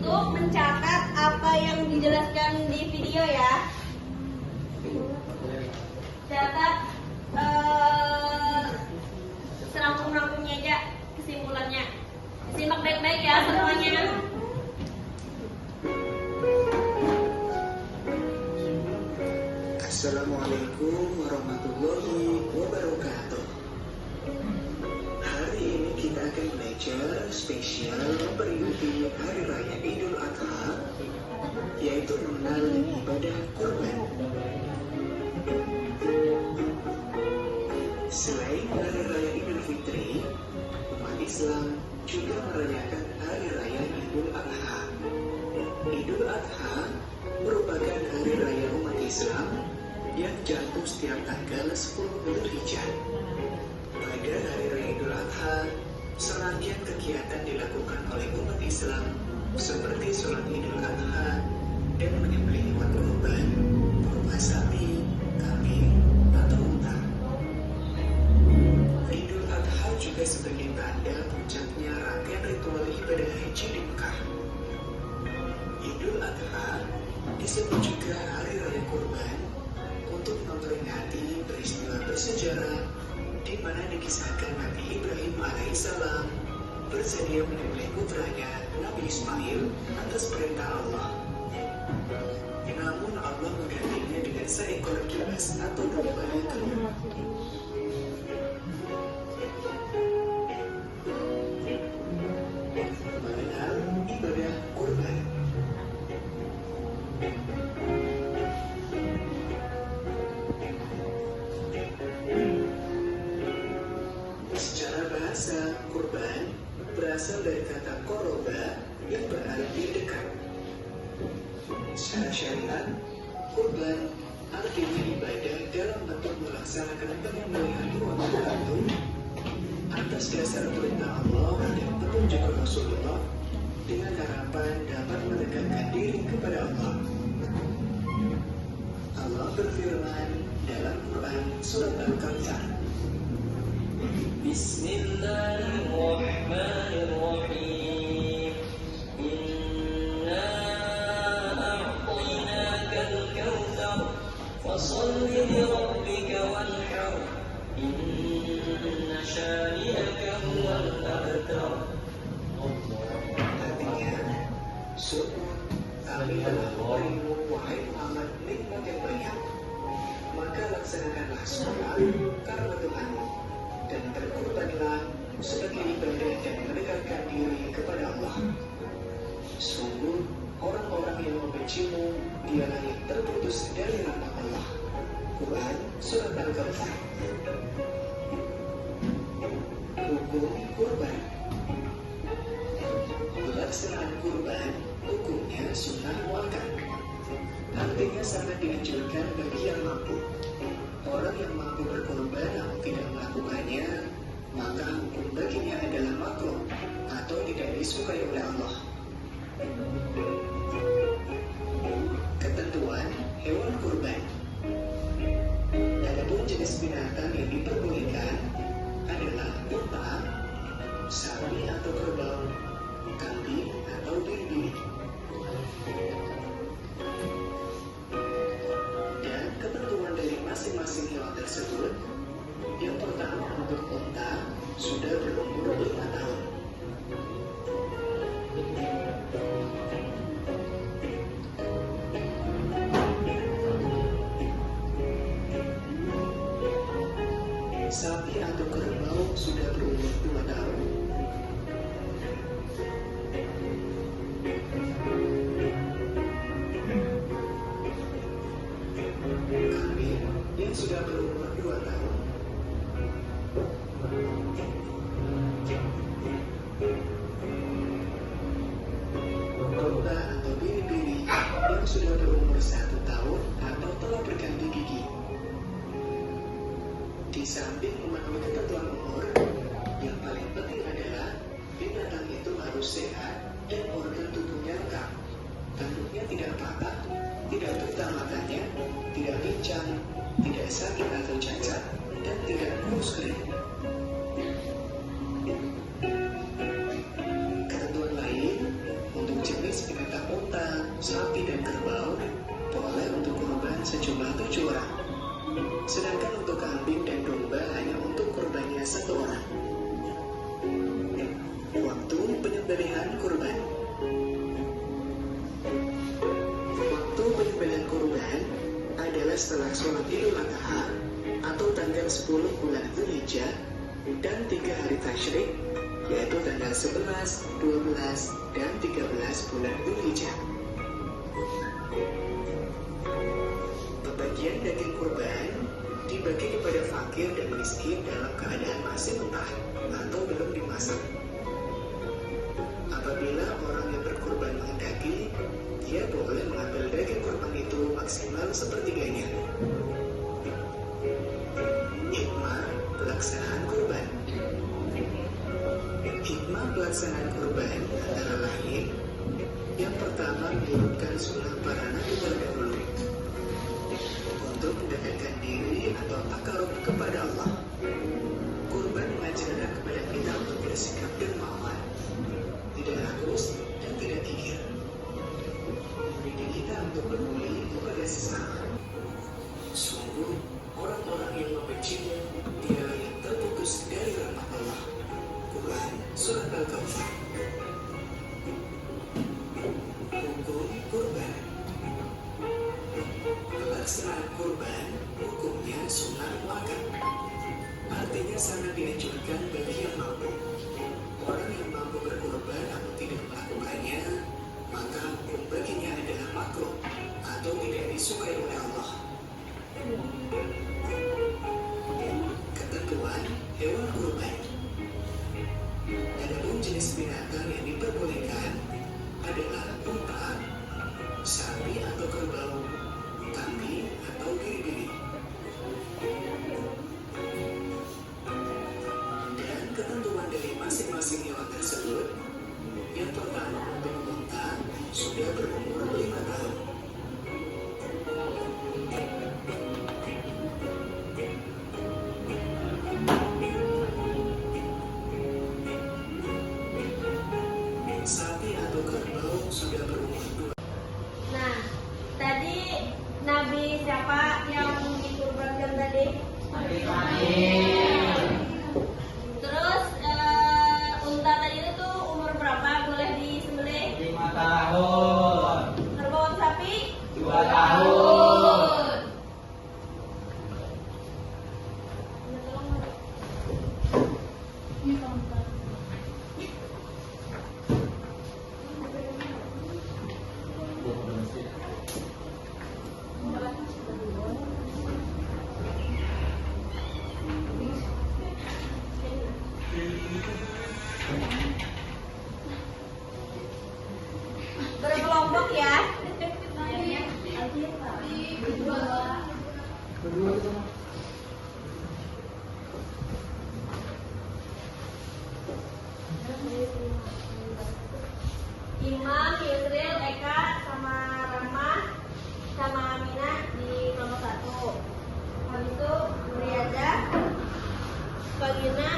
untuk mencatat apa yang dijelaskan di video ya. Catat serangkum-rangkumnya aja kesimpulannya. Simak baik-baik ya semuanya. Assalamualaikum warahmatullahi wabarakatuh. Hari ini kita akan belajar spesial memperingati Hari Raya Idul Adha, yaitu mengenal ibadah kurban. Selain Hari Raya Idul Fitri, umat Islam juga merayakan Hari Raya Idul Adha. Idul Adha merupakan hari raya umat Islam yang jatuh setiap tanggal 10 Dzulhijjah. Pada hari raya Idul Adha, serangkaian kegiatan dilakukan oleh umat Islam seperti sholat Idul Adha dan menyembelih hewan kurban berupa sapi, kambing, atau unta. Idul Adha juga sebagai tanda puncaknya rangkaian ritual ibadah haji di Mekah. Idul Adha disebut juga Hari Raya Kurban untuk memperingati peristiwa bersejarah di mana dikisahkan Nabi Ibrahim alaihissalam bersedia menyembelih putranya Nabi Ismail atas perintah Allah. Namun Allah menggantinya dengan seekor kibas atau domba yang mengenal ibadah kurban. Secara bahasa, kurban berasal dari kata koroba yang berarti dekat. Secara syariat, kurban artinya ibadah dalam bentuk melaksanakan penyembelihan hewan tertentu atas dasar perintah Allah dan petunjuk Rasulullah dengan harapan dapat mendekatkan diri kepada Allah. Allah berfirman dalam Quran surat Al-Kautsar, Bismillahirrahmanirrahim. Inna a'tainakal kautsar fasholli li rabbika wanhar. Inna syani'aka huwal abtar. artinya, sungguh kami telah memberimu wahai Muhammad nikmat yang banyak, maka laksanakanlah sholat karena Tuhanmu dan berkorbanlah sebagai ibadah dan mendekatkan diri kepada Allah. Sungguh orang-orang yang membencimu dialah yang terputus dari rahmat Allah. Quran surat Al-Kautsar. Hukum kurban. Pelaksanaan kurban hukumnya sunnah muakkad. Artinya sangat dianjurkan bagi yang mampu. Orang yang mampu berkorban namun tidak melakukannya, maka hukum baginya adalah makruh atau tidak disukai oleh Allah. Ketentuan hewan kurban. Adapun jenis binatang yang diperbolehkan adalah unta, sapi atau kerbau, kambing atau biri-biri. Dan ketentuan dari masing-masing hewan tersebut, yang pertama untuk unta sudah berumur 5 tahun. Sapi atau kerbau sudah berumur 2 tahun. Kambing yang sudah berumur 2 tahun. Domba atau biri-biri yang sudah berumur 1 tahun atau telah berganti gigi. Di samping memenuhi ketentuan umur, yang paling penting adalah binatang itu harus sehat dan organ tubuhnya lengkap. Tanduknya tidak patah, tidak buta matanya, tidak pincang, tidak sakit atau cacat, dan tidak kurus kering. Ketentuan lain untuk jenis binatang Dzulhijjah dan 3 hari tasyrik, yaitu tanggal 11, 12, dan 13 bulan Dzulhijjah. Pembagian daging kurban dibagi kepada fakir dan miskin dalam keadaan masih mentah atau belum dimasak. Apabila orang yang berkurban menghendaki, dia boleh mengambil daging kurban itu maksimal sepertiganya. Hikmah pelaksanaan kurban. Hikmah pelaksanaan kurban antara lain: yang pertama, menurunkan sunnah para nabi terdahulu untuk mendekatkan diri atau takarub kepada Allah. Kurban mengajarkan kepada kita untuk bersikap dermawan, tidak rakus dan tidak kikir. Mendidik kita untuk peduli kepada sesama. Sungguh, orang-orang yang membencimu, dia yang terputus dari rahmat Allah. Quran Surat Al-Kautsar. Hukum kurban. Pelaksanaan kurban hukumnya sunnah muakkad. Artinya sangat dianjurkan bagi yang mampu. Orang yang mampu berkurban namun tidak melakukannya, maka hukum baginya adalah makruh atau tidak disukai oleh Allah. Ketentuan hewan kurban. Adapun jenis binatang yang diperbolehkan adalah unta, sapi atau kerbau, kambing atau biri-biri. Dan ketentuan dari masing-masing hewan tersebut, yang pertama untuk unta sudah berumur 5 tahun. Sapi atau kerbau sudah berumur 2. Nah, tadi Nabi siapa yang dikurbankan tadi? Terus unta tadi itu tuh umur berapa boleh disembelih? 5 tahun. Kerbau sapi? 2 tahun. Berkelompok ya. Imam, Yusril, Eka, sama Rama, sama Amina di kelompok 1. Habis itu Muriaza, Pagina,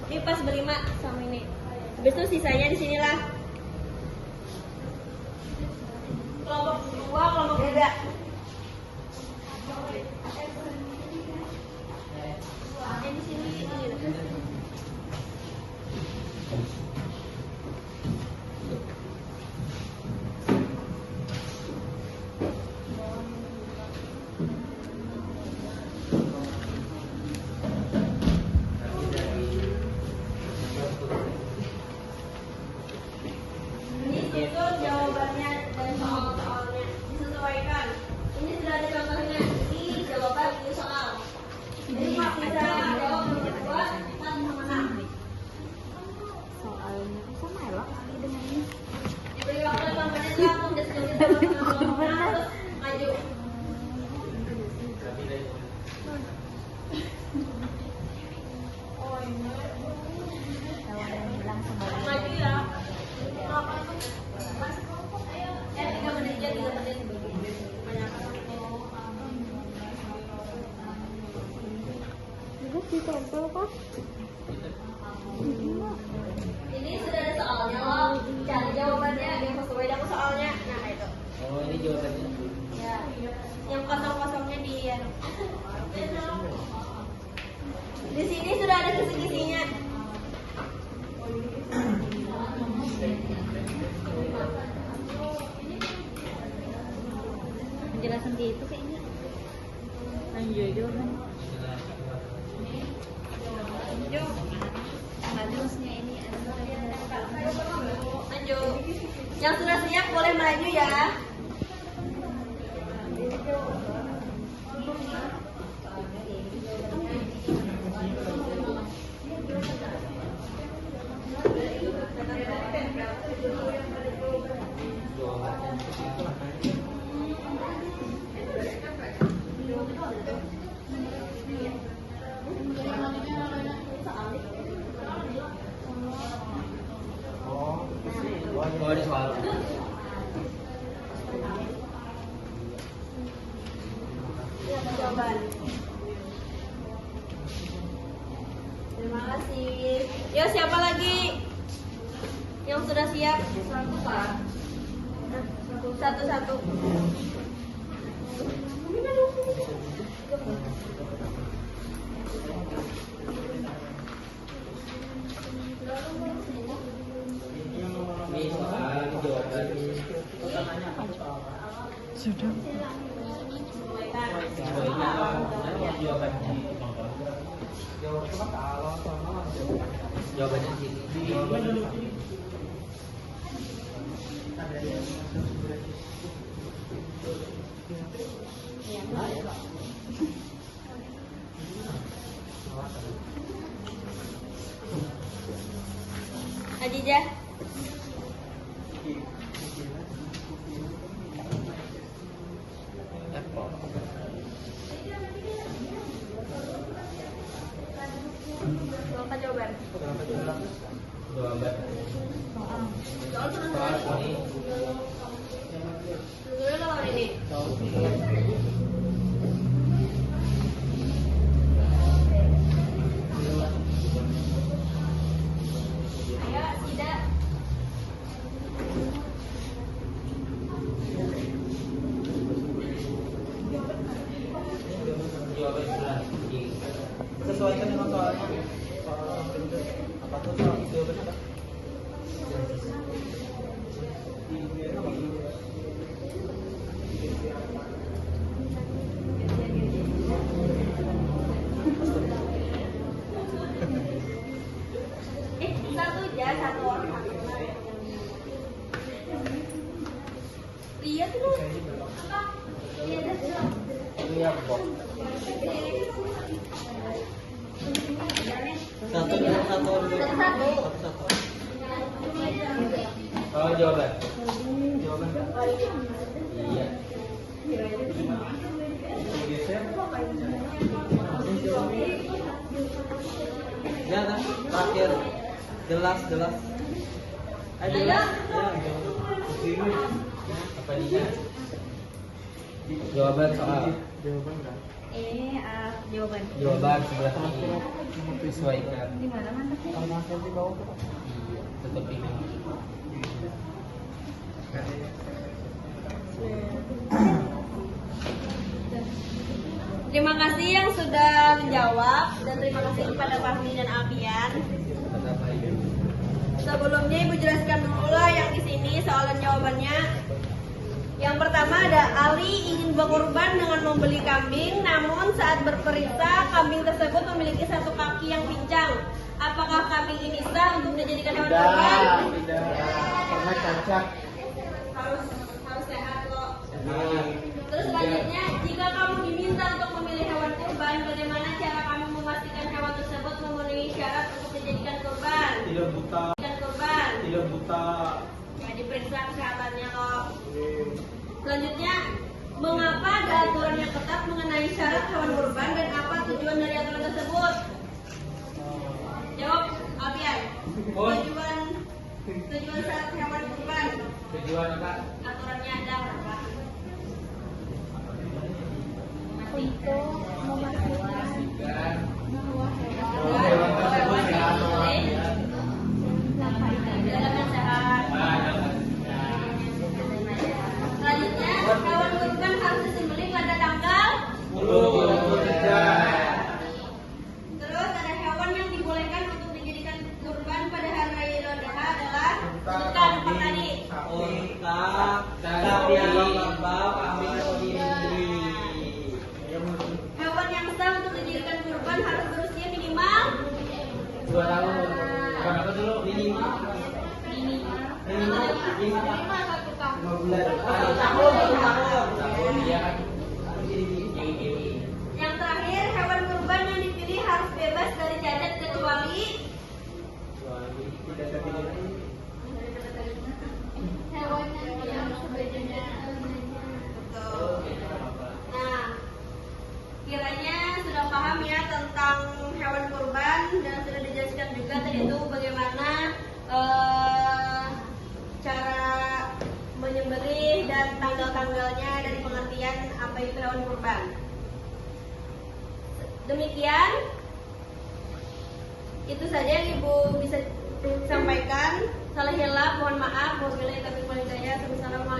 ini pas berlima sama ini. Habis itu sisanya di sinilah. Kelompok 2, kelompok 3. Di sini ini. Ini susun jawabannya dan soal-soalnya disesuaikan. Ini sudah ada contohnya. Ini jawaban ini soal. Jadi bisa jawab nomor 2 sama mana? Soalnya sama ya, Pak, dengan ini. Diberi waktu 5 menit lah untuk diskusi sama kelompoknya, terus maju. Hewan yang bilang sembarang. Maju ya. 3 menit aja, 3 menit. Banyak. Juga ditempel, Pak. Ini sudah ada soalnya loh. Cari jawabannya yang sesuai dengan soalnya. Nah, itu. Oh, ini jawabannya. Ya. Yang kosong-kosongnya di Di sini sudah ada kisi-kisinya. Penjelasan dia itu kayaknya lanjut jawaban. Yang sudah siap boleh maju ya. Oh, di soal. Jawaban. Terima kasih. Ya, siapa lagi yang sudah siap? Satu-satu. Ini soal jawaban. Sudah. Jawabannya. Jawabannya sini. Ajijah. Apa jawaban? Jawaban. Soal ini. Dulu lawan ini. Ayo, tidak. Jawaban benar. Sesuaikan dengan soalnya. Apa tuh soal jawaban apa? Satu aja, satu orang. Iya tuh. Apa? Iya dah. Iya, Bob. Satu. Satu-satu. Oh, jawaban. Jawaban kan? Iya. Geser. Ya kan? Terakhir. Jelas. Ayo. Ayo. Ya, sini. Apa dia? Jawaban soal. Jawaban kan? Ini jawaban. Jawaban sebelah kiri. Sesuaikan. Di mana mantapnya? Kalau masih di bawah. Iya, tetap ini. Terima kasih yang sudah menjawab dan terima kasih kepada Fahmi dan Alfian. Tetap ini. Sebelumnya Ibu jelaskan dulu lah yang di sini soal dan jawabannya. Yang pertama ada Ali ingin berkorban dengan membeli kambing, namun saat berperiksa kambing tersebut memiliki satu kaki yang pincang. Apakah kambing ini sah untuk dijadikan hewan kurban? Tidak. Karena cacat. Harus sehat kok. Terus selanjutnya, jika kamu diminta untuk memilih hewan kurban, bagaimana cara kamu memastikan hewan tersebut memenuhi syarat untuk dijadikan kurban? Tidak buta. Dijadikan kurban. Tidak buta. Ya, diperiksa kesehatannya kok. Selanjutnya, mengapa ada aturan yang ketat mengenai syarat hewan kurban dan apa tujuan dari aturan tersebut? Jawab, Alfian. Tujuan syarat hewan kurban. Tujuan apa? Aturannya ada apa? Untuk memastikan bahwa Hewan tersebut sehat. Dalam sehat. Selanjutnya, hewan kurban harus disembelih pada tanggal. Terus ada hewan yang dibolehkan untuk dijadikan kurban pada hari raya Idul Adha adalah sebutkan empat tadi. Unta, sapi, kerbau, kambing, atau diri. Hewan yang sah untuk dijadikan kurban harus berusia minimal 2 tahun. Berapa dulu? Minimal. Lima satu tahun. 5 bulan. Oh, tahun. Tahun dia kan Yang terakhir, hewan kurban yang dipilih harus bebas dari cacat kecuali Tidak terpilih. Hewan yang sebenarnya. Nah, kiranya sudah paham ya tentang hewan kurban dan sudah dijelaskan juga tadi itu bagaimana cara menyembelih dan tanggal-tanggalnya dari pengertian apa itu hewan kurban. Demikian, itu saja yang Ibu bisa sampaikan. Salah hilaf, mohon maaf. Wabillahi taufiq wal hidayah. Wassalamualaikum